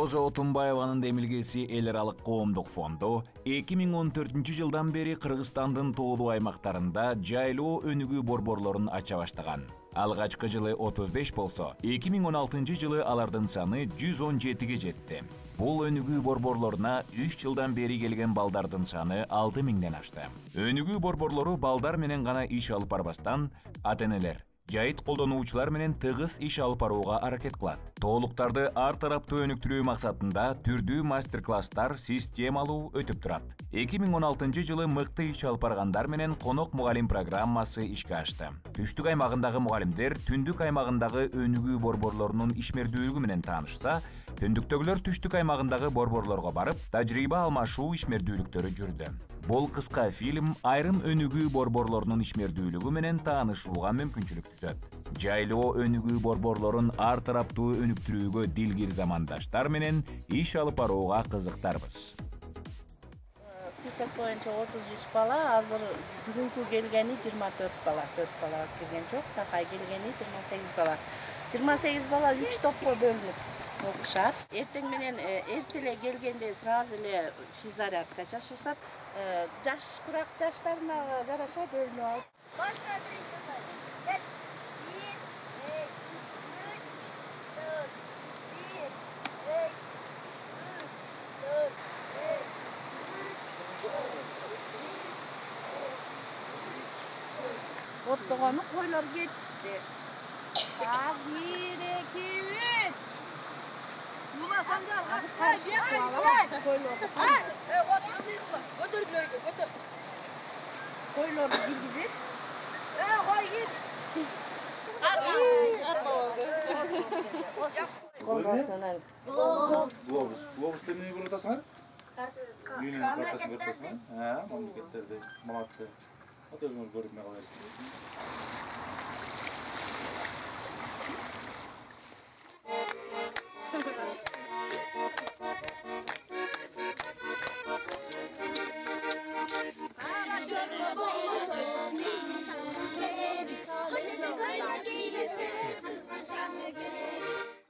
Роза Отунбаеванын демилгеси эл аралык коомдук фонду 2014-жылдан бери Кыргызстандын тоолуу аймактарында жайлоо өнүгүү борборлорун ача баштаган. Алгачкы жылы 35 болсо, 2016-жылы алардын саны 117-ге жетти. Бул өнүгүү борборлоруна 3 жылдан бери келген балдардын саны 6000ден ашты. Өнүгүү борборлору балдар менен гана иш алып барбастан, ата-энелер, жайыт колдонуучулар менен тыгыз иш алып барууга аракет кылат. Тоолуктарды ар тараптуу өнүктүрүү максатында түрдүү мастер-класстар системалуу өтүп турат. 2016-жылы мыкты иш алып баргандар менен конок мугалим программасы ишке ашты. Түштүк аймагындагы мугалимдер түндүк аймагындагы өнүгүү борборлорунун ишмердүүлүгү менен таанышса, түндүктөгүлөр түштүк аймагындагы борборлорго барып, тажрыйба алмашуу ишмердүүлүктөрү жүрдү. Бул кыска фильм айрым өнүгүү борборлорунун ишмердүүлүгү менен таанышууга мүмкүнчүлүк түзөт. Жайлоо өнүгүү борборлорун ар тараптуу өнүктүрүүгө дилгир замандаштар менен иш алып барууга кызыктарбыз. Список боюнча 33 бала, азыр бүгүнкү келгени 24 бала. 4 бала аз келген жок, такай келгени 28 бала. 28 бала 3 топко бөлүнүп окушат. Эртең менен эрте эле келгенде сразу эле физзарядка жашашат. Жаш курак жаштарына жараша бөлүнүп алып. Башка биринчи сай. 1 Оттогону койлор кетишти. Az 1 2 3. Уласаң да Койлор киргизип. Кой кет. Колдосунан. Глобус эмне көрүп атасыңар? Үйүнүн картасын көрүп атасыңар? Мамлекеттерди. Молодцы. Вот өзүңүз көрүп эмне кыласыңар.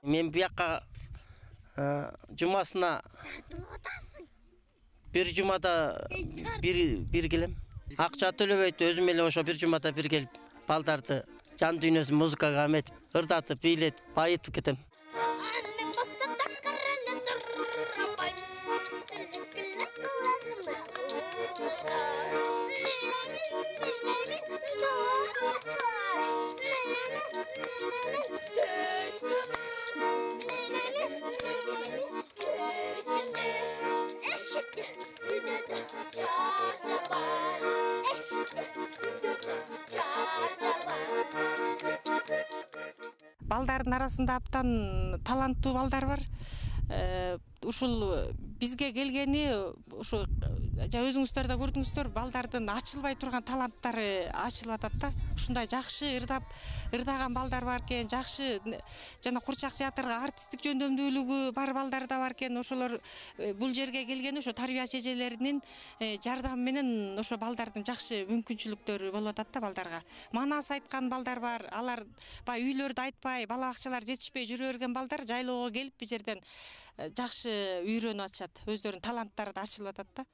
Мен бияққа жумасына бир жумада бир келем. Акча төлөбөйт, өзүм эле ошо бир жумада бир келип, балдарды жан дүйнөсүн музыкага эметип, ырдатып, бийлетип, байытып кетем. Балдардын арасында аптан таланттуу балдар бар. Ушул бизге келгени ушу өзүңүздөр да көрдүңүздөр, балдардын ачылбай турган таланттары ачылып атат да. Ушундай жакшы ырдаган балдар бар экен, жакшы жана Курчак театрга артисттик жөндөмдүүлүгү бар балдар да бар экен. Ошолор бул жерге келгени ошо тарбиячы эжелеринин жардамы менен ошо балдардын жакшы мүмкүнчүлүктөрү болуп атат да балдарга. Манас айткан балдар бар. Алар баягы үйлөрдө айтпай, бала бакчалар жетишпей жүрө берген балдар жайлоого келип бу жерден жакшы үйрөнүп атышат. Өздөрүнүн таланттары да ачылып атат да.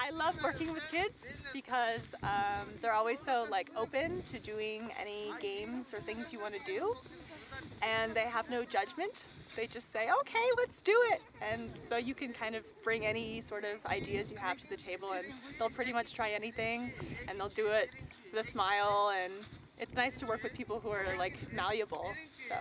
I love working with kids because they're always so open to doing any games or things you want to do, and they have no judgment. They just say, okay, let's do it. And so you can kind of bring any sort of ideas you have to the table, and they'll pretty much try anything, and they'll do it with a smile, and it's nice to work with people who are malleable. So.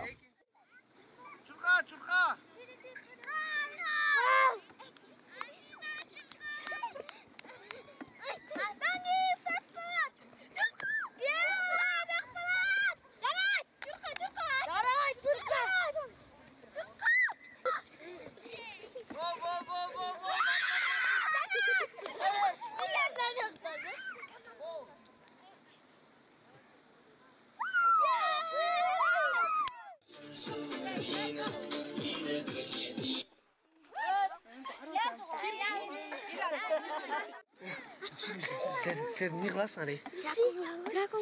Sen ne kılasın Ali?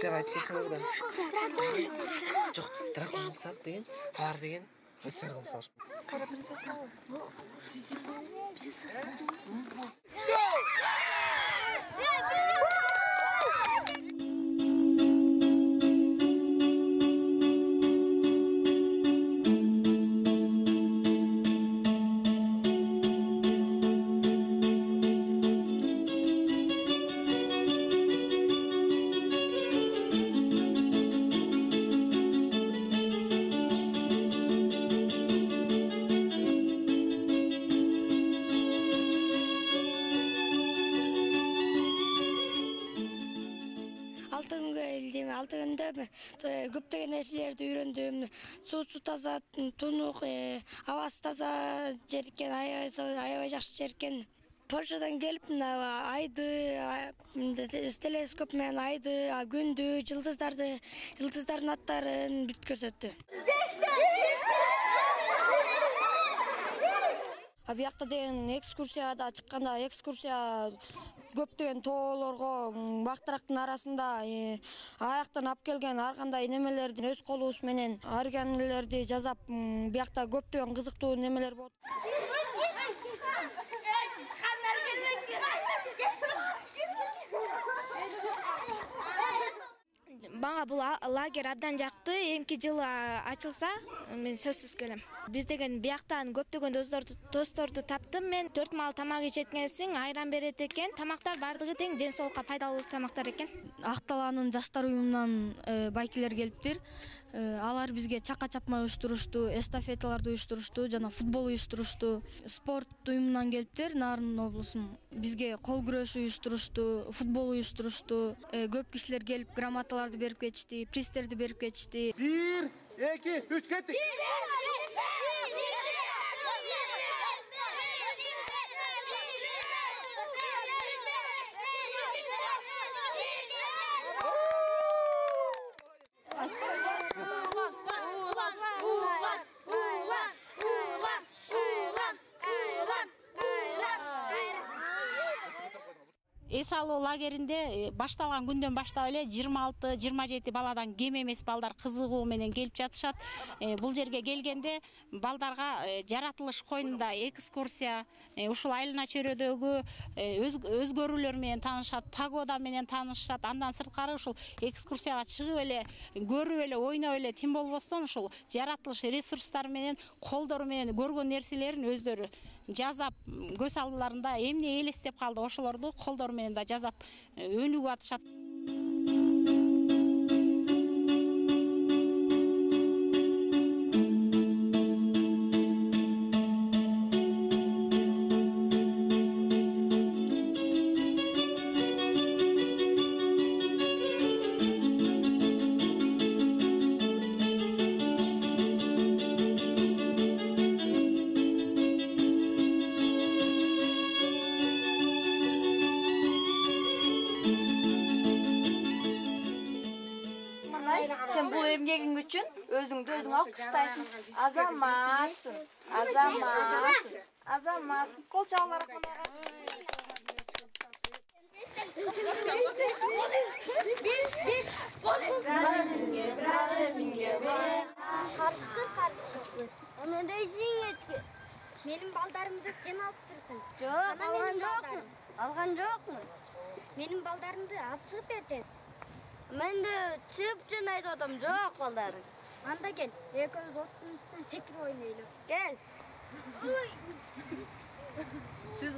Sen ayet geçme buradan. Çok Dragon sak deyin, har deyin. Hıçar kılsaş. Kara prenses o. Алты күндө көптөгөн нерселерди үйрөндүм. Суусу таза, тунук, абасы таза жер экен, аябай жакшы жер экен. Польшадан келип айды, телескоп менен айды, күндү, жылдыздардын аттарын бүт көрсөттү. Биякта деген экскурсияда чыкканда көптөгөн тоолорго, бактырактын арасында аяктан алып келген ар кандай немелерди өз колубуз менен арганелерди жасап, биякта көптөгөн кызыктуу немелер болот. Бага бул лагерь абдан жакты. Эмки жылы ачылса, мен сөзсүз келем. Биз деген бияктан көптөгөн досторду таптым. Мен 4 маал тамак ичеткенсиң, айран берет экен. Тамактар бардыгы тең, ден соолукка пайдалуу тамактар экен. Акталаанын жаштар уюмунан байкелер келиптир. Алар бизге чака чапмай уюштурушту, эстафеталарды уюштурушту, жана футбол уюштурушту. Спорт уюмунан келиптир, Нарын облусунун. Бизге кол күрөшү уюштурушту, футбол уюштурушту. Көп кишилер келип грамоталарды берип кетишти, призтерди берип кетишти. 1, 2, 3 кеттик. Эс алуу лагеринде башталган күндөн баштап эле 26-27 баладан кем эмес балдар кызыгуу менен келип жатышат. Бул жерге келгенде балдарга жаратылыш коюнунда экскурсия, ушул айлана чөйрөдөгү өзгөрүүлөр менен таанышат, погода менен таанышат. Андан сырткары ушул экскурсияга чыгып эле, көрүп эле, ойноп эле тим болбостон ушул жаратылыш ресурстары менен, колдору менен көргөн нерселерин өздөрү жазап, көз алдыларында эмне элестеп калды, ошолорду колдору менен да жазап өнүгүп атышат. Sen bu emgegin üçün özüңdü özüň alkıştayсың. Azamatsın. Azamatsın. Azamatsın. Kol çağlarak bana. Beş. Biraz öpünge. Karışkı. Onu da işin etki. Benim baldarımdı sen alıptırsın. Yok, algan yok mu? Benim baldarımdı alıp çıkıp bertesin. Ben de çıp cınaydı adam yok baldarım. Anda gel. Ekimiz ottun üstüne sekir oynayalım. Gel. Siz